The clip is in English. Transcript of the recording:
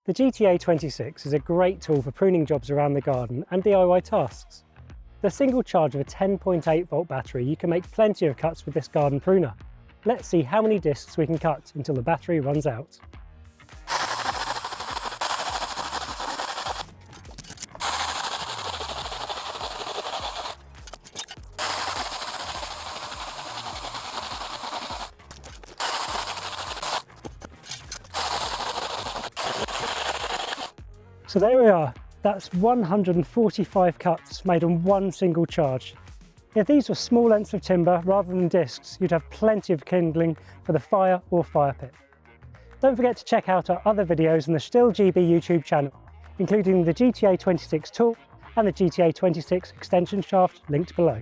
The GTA 26 is a great tool for pruning jobs around the garden and DIY tasks. With a single charge of a 10.8 volt battery, you can make plenty of cuts with this garden pruner. Let's see how many discs we can cut until the battery runs out. So there we are, that's 145 cuts made on one single charge. If these were small lengths of timber rather than discs, you'd have plenty of kindling for the fire or fire pit. Don't forget to check out our other videos on the STIHL GB YouTube channel, including the GTA 26 tool and the GTA 26 extension shaft linked below.